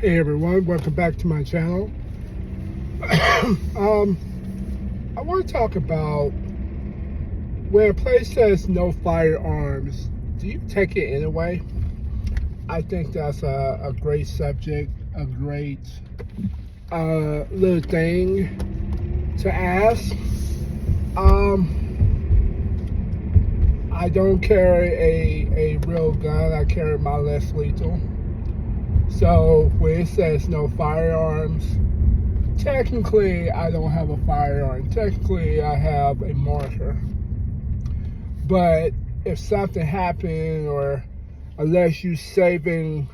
Hey everyone, welcome back to my channel. I want to talk about when a place says no firearms, do you take it anyway? I think that's a great subject, a great little thing to ask. I don't carry a real gun, I carry my less lethal. So when it says no firearms, technically I don't have a firearm. Technically I have a marker. But if something happened, or unless you saving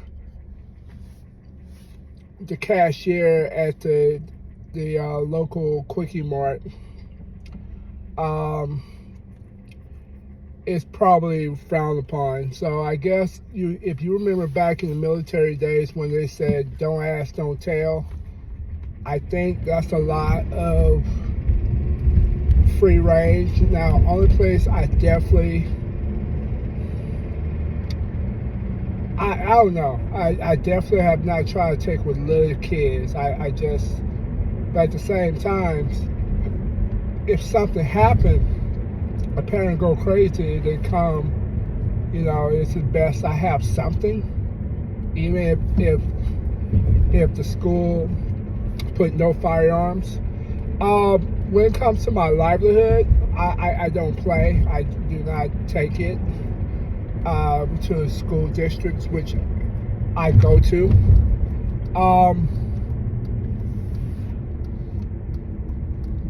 the cashier at the local Quickie Mart, it's probably frowned upon. So I guess if you remember back in the military days when they said don't ask, don't tell, I think that's a lot of free range. Now, only place I definitely, I don't know, I definitely have not tried to take with little kids. I just, but at the same time, if something happened, a parent go crazy, they come, it's the best I have something. Even if the school put no firearms. When it comes to my livelihood, I don't play. I do not take it to school districts, which I go to.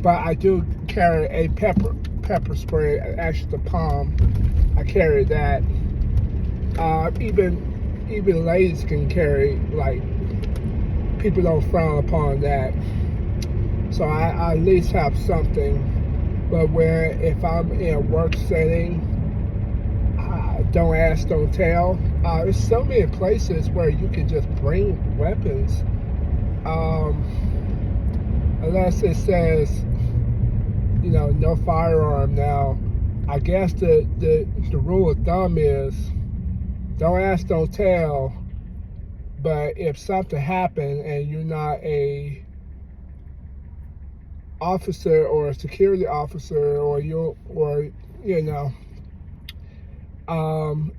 But I do carry a pepper spray, actually the palm. I carry that. Even ladies can carry, like, people don't frown upon that. So I at least have something. But if I'm in a work setting, don't ask, don't tell. There's so many places where you can just bring weapons, unless it says, no firearm. Now, I guess the rule of thumb is don't ask, don't tell. But if something happened and you're not a officer or a security officer, or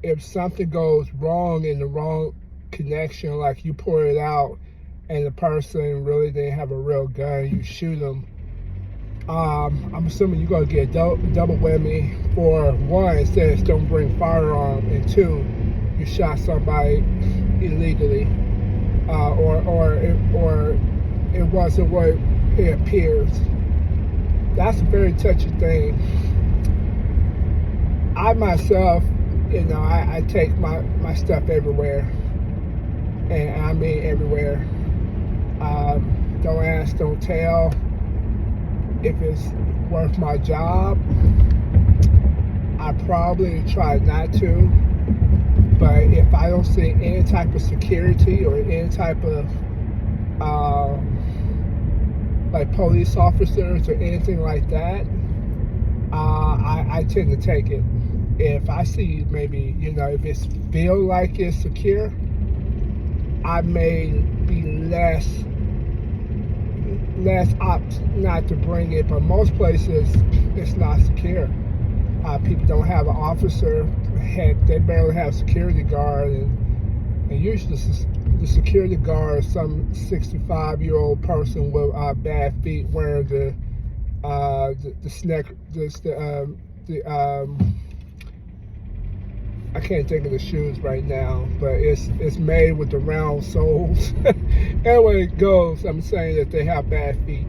if something goes wrong in the wrong connection, like you pour it out and the person really didn't have a real gun, you shoot them. I'm assuming you're gonna get double whammy. For one, it says don't bring firearm, and two, you shot somebody illegally, or it wasn't what it appears. That's a very touchy thing. I myself, I take my stuff everywhere, and I mean everywhere. Don't ask, don't tell. If it's worth my job, I probably try not to. But if I don't see any type of security or any type of like police officers or anything like that, I tend to take it. If I see maybe, if it feels like it's secure, I may be less opt not to bring it. But most places, it's not secure. People don't have an officer. They barely have security guard, and usually the security guard is some 65-year-old person with bad feet, wearing the I can't think of the shoes right now, but it's made with the round soles. Anyway, it goes. I'm saying that they have bad feet.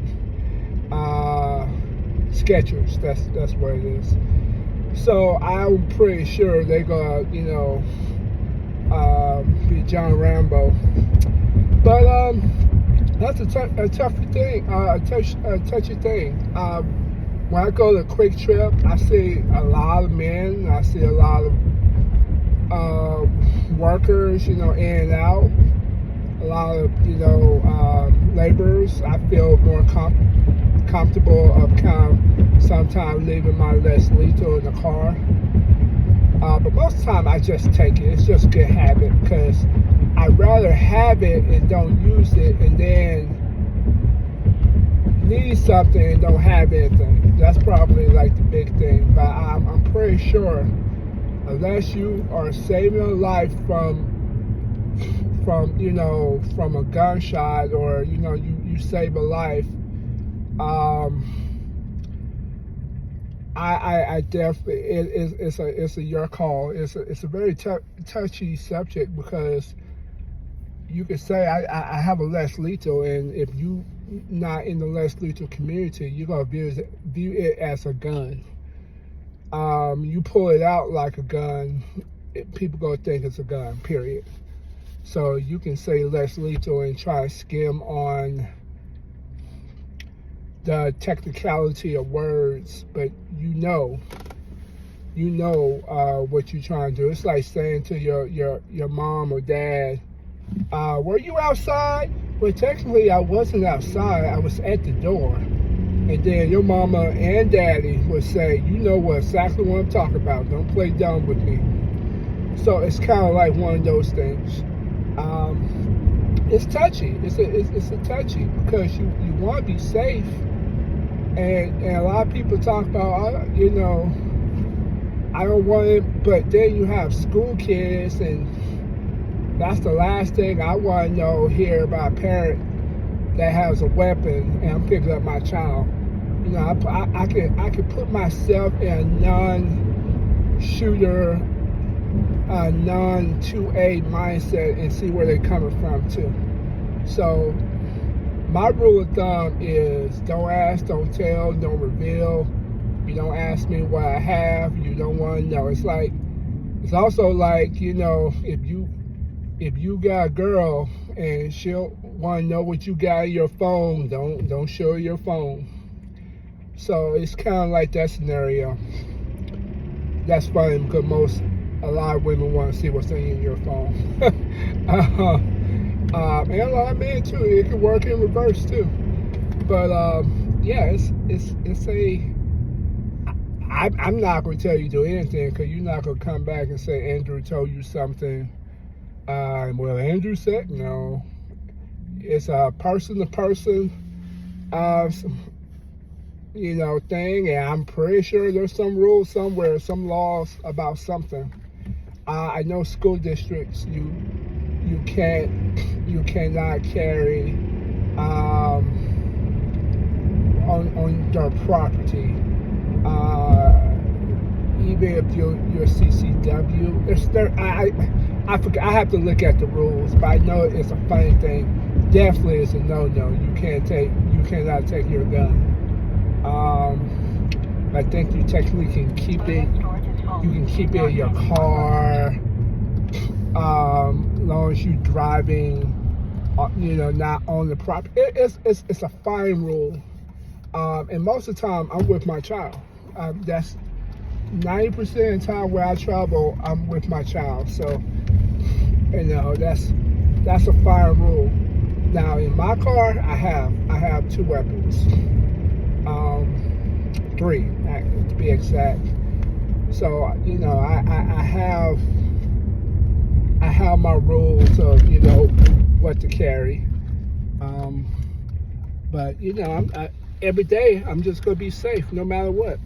Skechers. That's what it is. So I'm pretty sure they're gonna, be John Rambo. But that's a touchy thing. A touchy thing. When I go to Quick Trip, I see a lot of men. I see a lot of workers, in and out. A lot of, laborers. I feel more comfortable of sometimes leaving my less lethal in the car. But most of the time I just take it. It's just a good habit, because I'd rather have it and don't use it, and then need something and don't have anything. That's probably like the big thing. But I'm pretty sure, unless you are saving a life from from a gunshot, or you save a life, I definitely, it's a your call. It's a very touchy subject, because you could say I have a less lethal, and if you not in the less lethal community, you're gonna view it as a gun. You pull it out like a gun, people gonna think it's a gun. Period. So you can say less lethal and try to skim on the technicality of words, but you know what you're trying to do. It's like saying to your mom or dad, were you outside? Well, technically I wasn't outside, I was at the door. And then your mama and daddy would say, you know exactly what I'm talking about, don't play dumb with me. So it's kind of like one of those things. It's touchy. It's a touchy, because you want to be safe, and a lot of people talk about I don't want it, but then you have school kids, and that's the last thing I want to hear about a parent that has a weapon and I'm picking up my child. I can put myself in a non-shooter, non-2A mindset and see where they're coming from too. So my rule of thumb is don't ask, don't tell, don't reveal. You don't ask me what I have, you don't want to know. It's also like, if you got a girl and she'll want to know what you got in your phone, don't show her your phone. So it's kind of like that scenario. That's funny, because a lot of women want to see what's in your phone. And a lot of men too. It can work in reverse too. But yeah, I'm not going to tell you to do anything, because you're not going to come back and say Andrew told you something. Well, Andrew said no. It's a person-to-person, thing, and I'm pretty sure there's some rules somewhere, some laws about something. I know school districts, you cannot carry on their property. Even if you're CCW, I forget. I have to look at the rules, but I know it's a funny thing. Definitely, it's a no-no. You cannot take your gun. I think you technically can keep it. You can keep it in your car, as long as you're driving. Not on the property. It's a fine rule. And most of the time, I'm with my child. That's 90% of the time where I travel, I'm with my child. So, that's a fire rule. Now in my car, I have two weapons, 3 to be exact. So I have my rules of what to carry. But every day I'm just gonna be safe no matter what.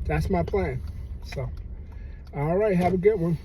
That's my plan. So, all right, have a good one.